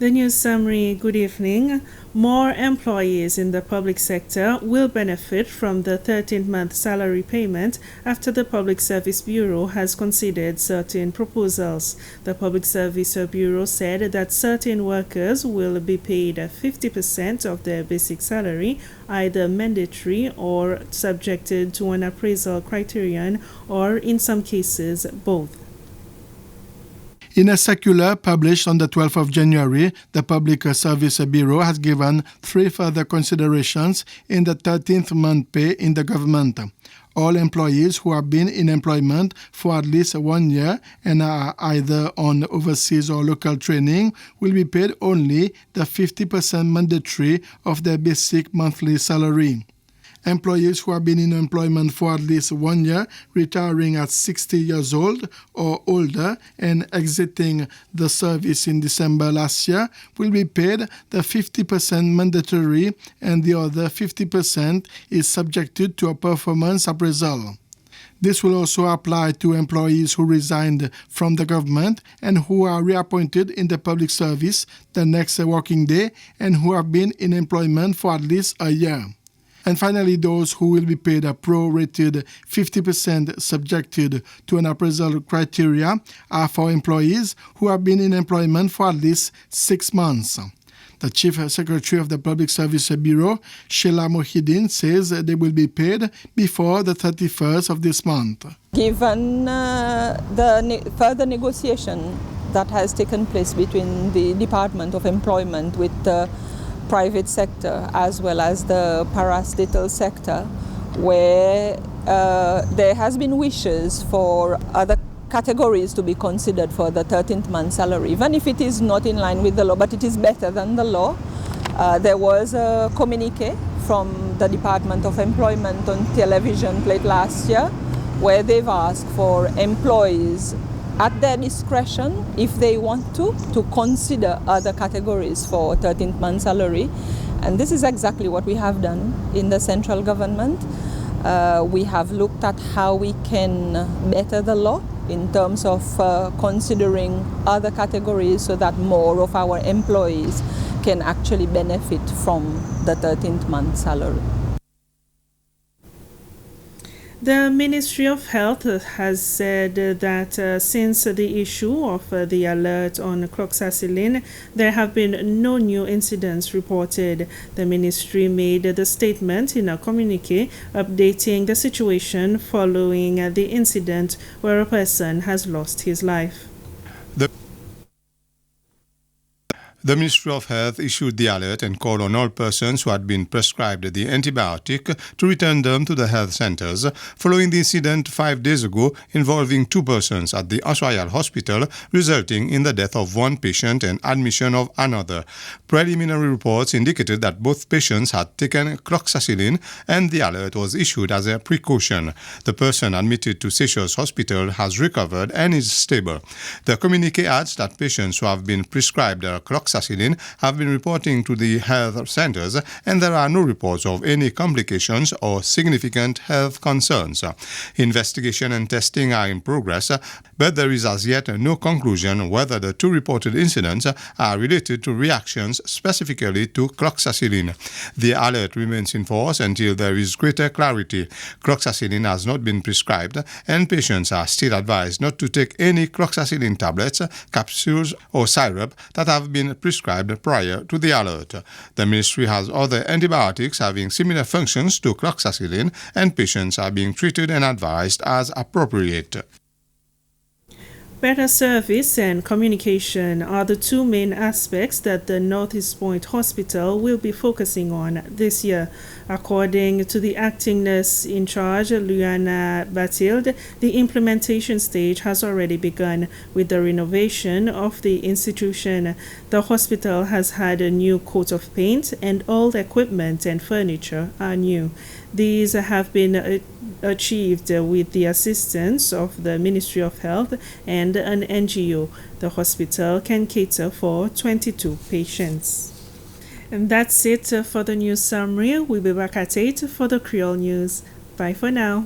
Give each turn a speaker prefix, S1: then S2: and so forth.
S1: The news summary, good evening. More employees in the public sector will benefit from the 13th month salary payment after the Public Service Bureau has considered certain proposals. The Public Service Bureau said that certain workers will be paid 50% of their basic salary, either mandatory or subjected to an appraisal criterion, or in some cases, both.
S2: In a circular published on the 12th of January, the Public Service Bureau has given three further considerations in the 13th month pay in the government. All employees who have been in employment for at least 1 year and are either on overseas or local training will be paid only the 50% mandatory of their basic monthly salary. Employees who have been in employment for at least 1 year, retiring at 60 years old or older and exiting the service in December last year will be paid the 50% mandatory, and the other 50% is subjected to a performance appraisal. This will also apply to employees who resigned from the government and who are reappointed in the public service the next working day and who have been in employment for at least a year. And finally, those who will be paid a prorated 50% subjected to an appraisal criteria are for employees who have been in employment for at least 6 months. The Chief Secretary of the Public Service Bureau, Sheila Mohideen, says they will be paid before the 31st of this month.
S3: Given the further negotiation that has taken place between the Department of Employment with the private sector as well as the parastatal sector, where there has been wishes for other categories to be considered for the 13th month salary, even if it is not in line with the law, but it is better than the law. There was a communique from the Department of Employment on television late last year where they've asked for employees at their discretion, if they want to consider other categories for 13th month salary. And this is exactly what we have done in the central government. We have looked at how we can better the law in terms of considering other categories so that more of our employees can actually benefit from the 13th month salary.
S1: The Ministry of Health has said that since the issue of the alert on cloxacillin, there have been no new incidents reported. The ministry made the statement in a communique updating the situation following the incident where a person has lost his life.
S4: The Ministry of Health issued the alert and called on all persons who had been prescribed the antibiotic to return them to the health centers following the incident 5 days ago involving 2 persons at the Royal Hospital, resulting in the death of 1 patient and admission of another. Preliminary reports indicated that both patients had taken cloxacillin and the alert was issued as a precaution. The person admitted to Seychelles Hospital has recovered and is stable. The communique adds that patients who have been prescribed cloxacillin have been reporting to the health centers, and there are no reports of any complications or significant health concerns. Investigation and testing are in progress, but there is as yet no conclusion whether the 2 reported incidents are related to reactions specifically to cloxacillin. The alert remains in force until there is greater clarity. Cloxacillin has not been prescribed, and patients are still advised not to take any cloxacillin tablets, capsules, or syrup that have been prescribed prior to the alert. The ministry has other antibiotics having similar functions to cloxacillin, and patients are being treated and advised as appropriate.
S1: Better service and communication are the 2 main aspects that the Northeast Point Hospital will be focusing on this year. According to the acting nurse in charge, Luana Batilde, the implementation stage has already begun with the renovation of the institution. The hospital has had a new coat of paint, and all the equipment and furniture are new. These have been achieved with the assistance of the Ministry of Health and an NGO. The hospital can cater for 22 patients. And that's it for the news summary. We'll be back at 8 for the Creole News. Bye for now.